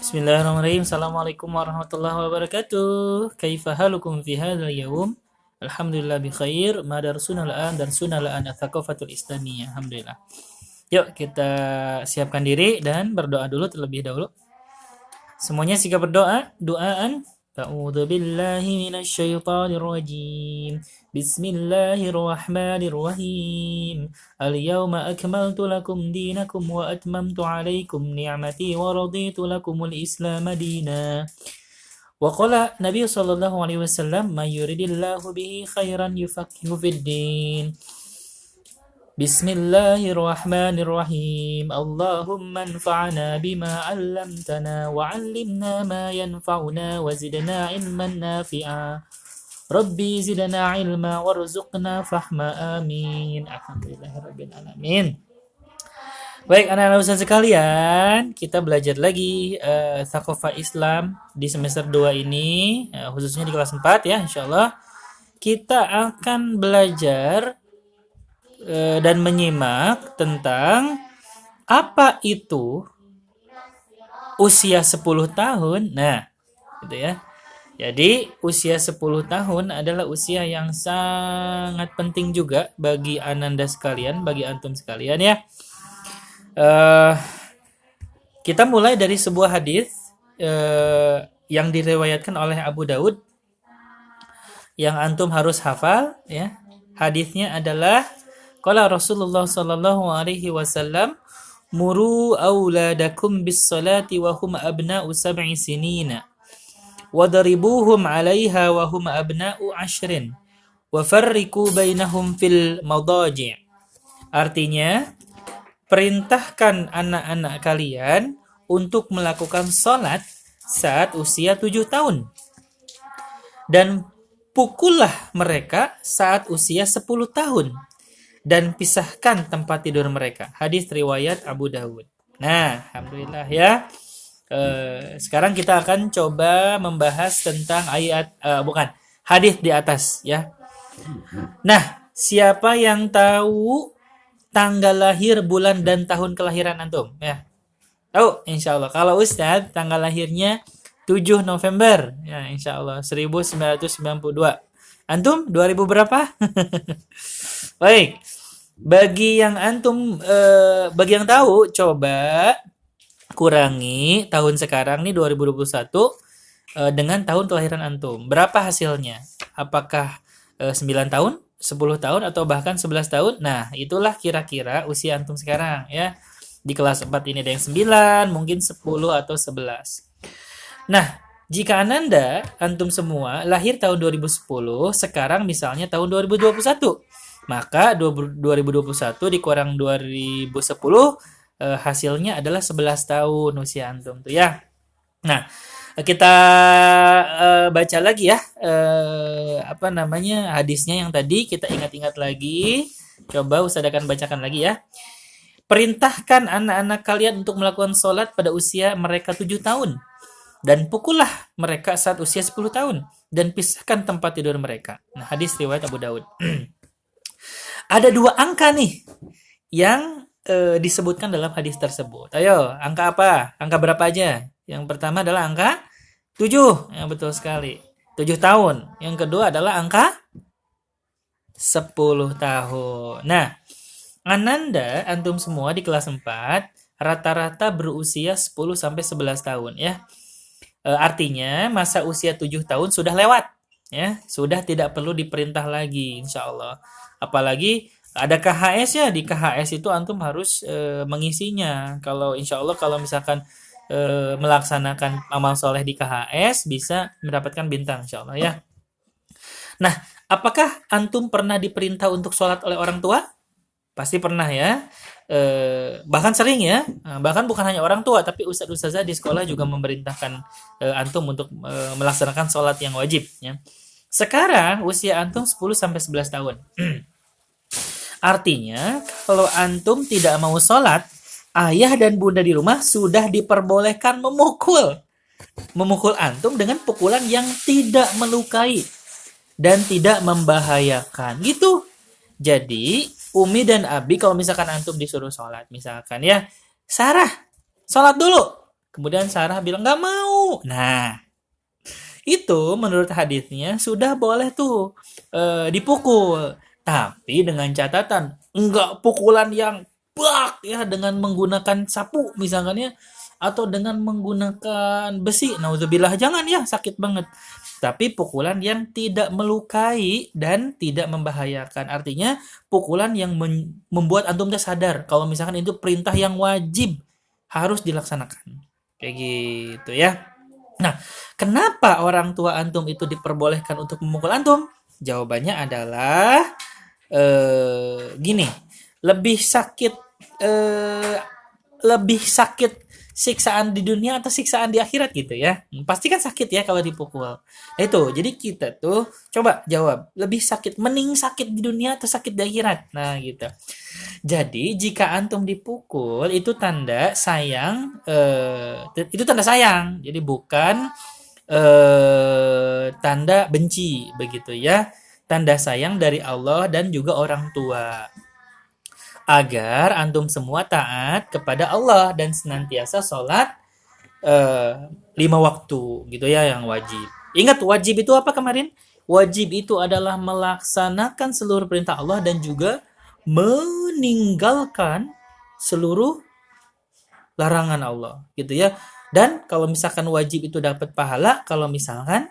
Bismillahirrahmanirrahim. Assalamualaikum warahmatullahi wabarakatuh. Kaifa halukum fi hadzal yaum? Alhamdulillah bi khair. Ma darsuna al-an ats-tsaqafatul islamiyah. Alhamdulillah. Yuk kita siapkan diri dan berdoa dulu terlebih dahulu. Semuanya sikap berdoa, doaan. A'udzu billahi minasy syaithanir rajim. Bismillahirrahmanirrahim. Al-yawma akmaltu lakum dinakum wa atmamtu 'alaikum ni'mati wa raditu lakumul Islam dina. Wa qala Nabi sallallahu alaihi wasallam, "May yuridillahu bihi khairan yufaqihu fid din." Bismillahirrahmanirrahim. Allahumma anfa'na bima 'allamtana wa 'allimna ma yanfa'una wa zidna 'ilman nafi'a. Rabbi zidna 'ilma warzuqna fahma amin. Alhamdulillahirabbil alamin. Baik anak-anak Ustaz sekalian, kita belajar lagi Tsaqafah Islam di semester 2 ini, khususnya di kelas 4 ya insyaallah. Kita akan belajar dan menyimak tentang apa itu usia 10 tahun. Nah, gitu ya. Jadi, usia 10 tahun adalah usia yang sangat penting juga bagi ananda sekalian, bagi antum sekalian ya. Kita mulai dari sebuah hadis yang diriwayatkan oleh Abu Daud yang antum harus hafal ya. Hadisnya adalah qala Rasulullah sallallahu alaihi wasallam, muru auladakum bis salati wa hum abna'u sab'i sinina wadribuhum 'alaiha wa hum abna'u 'ashrin wa farriqu bainahum fil madaji'. Artinya, perintahkan anak-anak kalian untuk melakukan salat saat usia 7 tahun dan pukullah mereka saat usia 10 tahun dan pisahkan tempat tidur mereka. Hadis riwayat Abu Dawud. Nah, alhamdulillah ya. Sekarang kita akan coba membahas tentang hadis di atas ya. Nah, siapa yang tahu tanggal lahir, bulan dan tahun kelahiran antum ya? Tahu insyaallah. Kalau Ustaz tanggal lahirnya 7 November ya insyaallah 1992. Antum 2000 berapa? Baik. Bagi yang tahu, coba kurangi tahun sekarang nih 2021 dengan tahun kelahiran antum. Berapa hasilnya? Apakah 9 tahun, 10 tahun atau bahkan 11 tahun? Nah, itulah kira-kira usia antum sekarang ya. Di kelas 4 ini ada yang 9, mungkin 10 atau 11. Nah, jika antum semua lahir tahun 2010, sekarang misalnya tahun 2021, maka 2021 dikurang 2010 hasilnya adalah 11 tahun usia antum tuh ya. Nah, kita baca lagi ya hadisnya yang tadi kita ingat-ingat lagi. Coba Ustaz akan bacakan lagi ya. Perintahkan anak-anak kalian untuk melakukan sholat pada usia mereka 7 tahun dan pukullah mereka saat usia 10 tahun dan pisahkan tempat tidur mereka. Nah, hadis riwayat Abu Daud. Ada 2 angka nih yang disebutkan dalam hadis tersebut. Ayo, angka apa? Angka berapa aja? Yang pertama adalah angka 7. Yang betul sekali. 7 tahun. Yang kedua adalah angka 10 tahun. Nah, antum semua di kelas 4 rata-rata berusia 10 sampai 11 tahun ya. Artinya masa usia 7 tahun sudah lewat ya, sudah tidak perlu diperintah lagi insyaallah. Apalagi ada KHS ya, di KHS itu antum harus mengisinya. Kalau insyaallah kalau misalkan melaksanakan amal soleh di KHS bisa mendapatkan bintang insyaallah ya. Nah, apakah antum pernah diperintah untuk sholat oleh orang tua? Pasti pernah ya. Bahkan sering ya. Bahkan bukan hanya orang tua, tapi ustaz-ustazah di sekolah juga memerintahkan antum untuk melaksanakan sholat yang wajib ya. Sekarang usia antum 10 sampai 11 tahun. Artinya, kalau antum tidak mau sholat, ayah dan bunda di rumah sudah diperbolehkan memukul antum dengan pukulan yang tidak melukai dan tidak membahayakan. Gitu. Jadi, Umi dan Abi kalau misalkan antum disuruh sholat, misalkan ya, Sarah, sholat dulu. Kemudian Sarah bilang nggak mau. Nah, itu menurut hadisnya sudah boleh tuh dipukul. Tapi dengan catatan enggak pukulan yang bak ya dengan menggunakan sapu misalkan ya atau dengan menggunakan besi. Nauzubillah, jangan ya, sakit banget. Tapi pukulan yang tidak melukai dan tidak membahayakan. Artinya pukulan yang membuat antum teh sadar kalau misalkan itu perintah yang wajib harus dilaksanakan. Kayak gitu ya. Nah, kenapa orang tua antum itu diperbolehkan untuk memukul antum? Jawabannya adalah gini, lebih sakit eh, lebih sakit siksaan di dunia atau siksaan di akhirat gitu ya. Pasti kan sakit ya kalau dipukul. Nah itu, jadi kita tuh coba jawab, lebih sakit, mending sakit di dunia atau sakit di akhirat? Nah gitu. Jadi jika antum dipukul itu tanda sayang, itu tanda sayang. Jadi bukan tanda benci begitu ya. Tanda sayang dari Allah dan juga orang tua. Agar antum semua taat kepada Allah dan senantiasa sholat 5 waktu gitu ya yang wajib. Ingat wajib itu apa kemarin? Wajib itu adalah melaksanakan seluruh perintah Allah dan juga meninggalkan seluruh larangan Allah gitu ya. Dan kalau misalkan wajib itu dapat pahala, kalau misalkan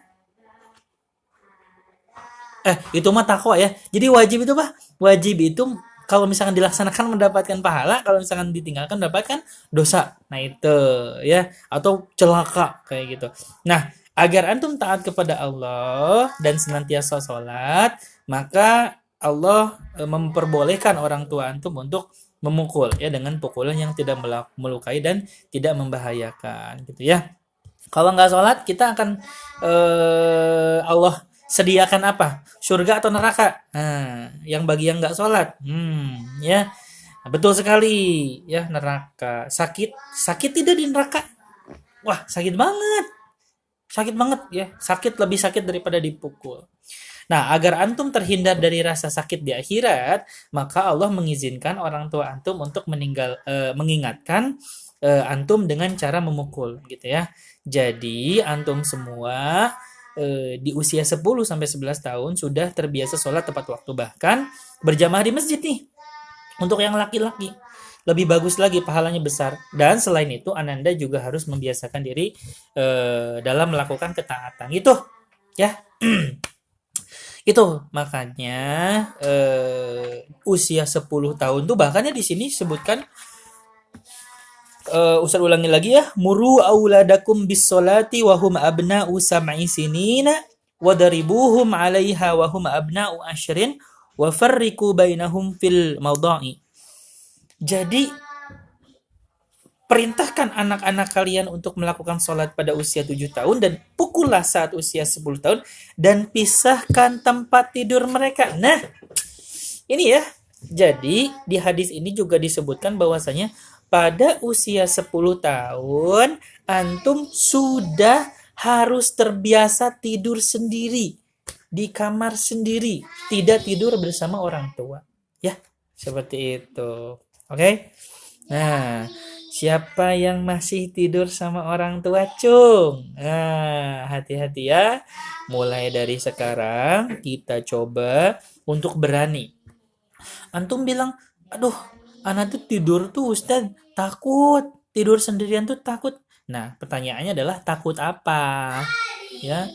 itu mah takwa ya. Jadi wajib itu apa? Wajib itu kalau misalkan dilaksanakan mendapatkan pahala, kalau misalkan ditinggalkan mendapatkan dosa. Nah itu ya, atau celaka kayak gitu. Nah, agar antum taat kepada Allah dan senantiasa sholat, maka Allah memperbolehkan orang tua antum untuk memukul ya dengan pukulan yang tidak melukai dan tidak membahayakan gitu ya. Kalau nggak sholat kita akan Allah sediakan apa? Surga atau neraka? Nah, yang bagi yang nggak sholat, ya betul sekali ya neraka. Sakit tidak di neraka? Wah sakit banget ya. Sakit lebih sakit daripada dipukul. Nah, agar antum terhindar dari rasa sakit di akhirat, maka Allah mengizinkan orang tua antum untuk mengingatkan antum dengan cara memukul gitu ya. Jadi antum semua di usia 10 sampai 11 tahun sudah terbiasa sholat tepat waktu, bahkan berjamaah di masjid nih. Untuk yang laki-laki lebih bagus lagi, pahalanya besar. Dan selain itu ananda juga harus membiasakan diri dalam melakukan ketaatan. Itu ya. Itu makanya usia 10 tahun tuh bahkannya di sini sebutkan Ustaz ulangi lagi ya, muru auladakum bis solati wa hum abna'u sab'i sinina wadaribuhum 'alaiha wa hum abna'u asyrin wa farriqu bainahum fil mawda'i. Jadi perintahkan anak-anak kalian untuk melakukan sholat pada usia 7 tahun dan pukullah saat usia 10 tahun dan pisahkan tempat tidur mereka. Nah, ini ya. Jadi di hadis ini juga disebutkan bahwasanya pada usia 10 tahun antum sudah harus terbiasa tidur sendiri di kamar sendiri, tidak tidur bersama orang tua. Ya, seperti itu. Oke? Nah, siapa yang masih tidur sama orang tua, cung? Nah, hati-hati ya. Mulai dari sekarang kita coba untuk berani. Antum bilang, aduh, anak tuh tidur tuh Ustaz, takut. Tidur sendirian tuh takut. Nah, pertanyaannya adalah takut apa? Ya.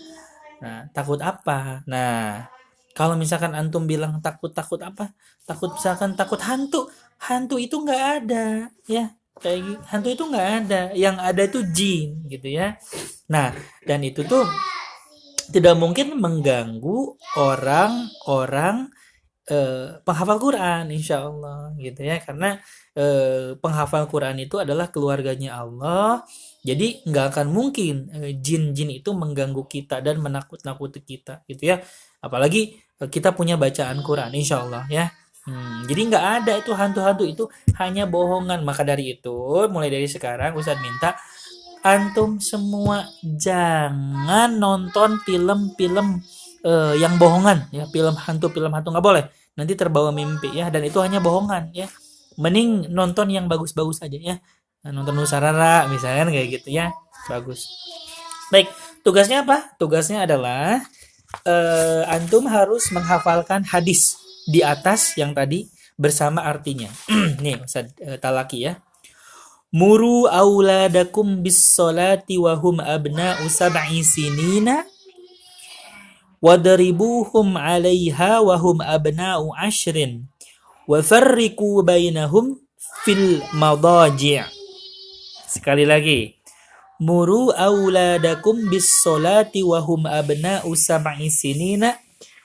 Nah, takut apa? Nah, kalau misalkan antum bilang takut apa? Takut misalkan takut hantu. Hantu itu nggak ada, ya. Kayak gitu. Hantu itu nggak ada. Yang ada itu jin, gitu ya. Nah, dan itu tuh tidak mungkin mengganggu orang-orang penghafal Quran, insya Allah gitu ya, karena penghafal Quran itu adalah keluarganya Allah, jadi nggak akan mungkin jin-jin itu mengganggu kita dan menakut-nakuti kita gitu ya, apalagi kita punya bacaan Quran, insya Allah ya. Jadi nggak ada itu hantu-hantu, itu hanya bohongan. Maka dari itu mulai dari sekarang Ustadz minta antum semua jangan nonton film-film yang bohongan ya, film hantu nggak boleh, nanti terbawa mimpi ya, dan itu hanya bohongan ya. Mending nonton yang bagus-bagus aja ya. nonton Nusarara misalnya kayak gitu ya. Bagus. Baik, tugasnya apa? Tugasnya adalah antum harus menghafalkan hadis di atas yang tadi bersama artinya. Nih, Ustaz Talaki ya. Muru auladakum bis salati wa hum abna'u sab'i sinina wadribuhum 'alaiha wa hum abna'u 'ashrin wa farriqu bainahum fil madaji'. Sekali lagi. Muru auladakum bis salati wa hum abna'u sab'i sinina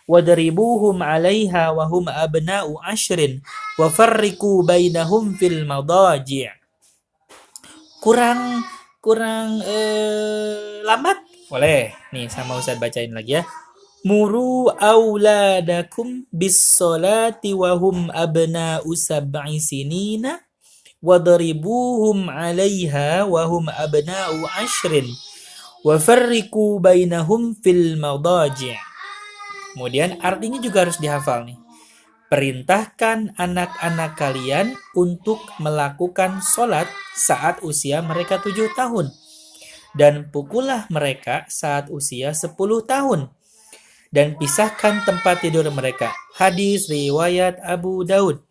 wadribuhum 'alaiha wa hum abna'u 'ashrin wa farriqu bainahum fil madaji'. Kurang lambat? Boleh. Nih sama Ustaz bacain lagi ya. Muru auladakum bis salati wa hum abna'u sab'i sinina wadribuhum 'alaiha wa hum abna'u 'ashrin wa farriqu bainahum fil madaji'. Kemudian artinya juga harus dihafal nih. Perintahkan anak-anak kalian untuk melakukan sholat saat usia mereka 7 tahun. Dan pukullah mereka saat usia 10 tahun. Dan pisahkan tempat tidur mereka. Hadis riwayat Abu Daud.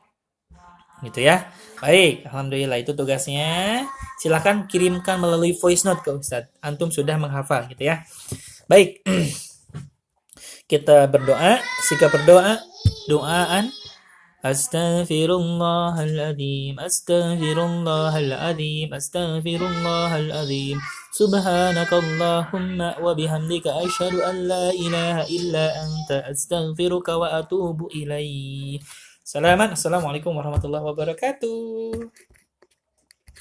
Gitu ya. Baik, alhamdulillah itu tugasnya. Silahkan kirimkan melalui voice note ke Ustadz. Antum sudah menghafal gitu ya. Baik. Kita berdoa, sikap berdoa, doaan. Astaghfirullahaladzim, astaghfirullahaladzim, astaghfirullahaladzim. Subhanakallahumma wa bihamdika asyhadu an la ilaha illa anta astaghfiruka wa atubu ilaih. Assalamualaikum warahmatullahi wabarakatuh.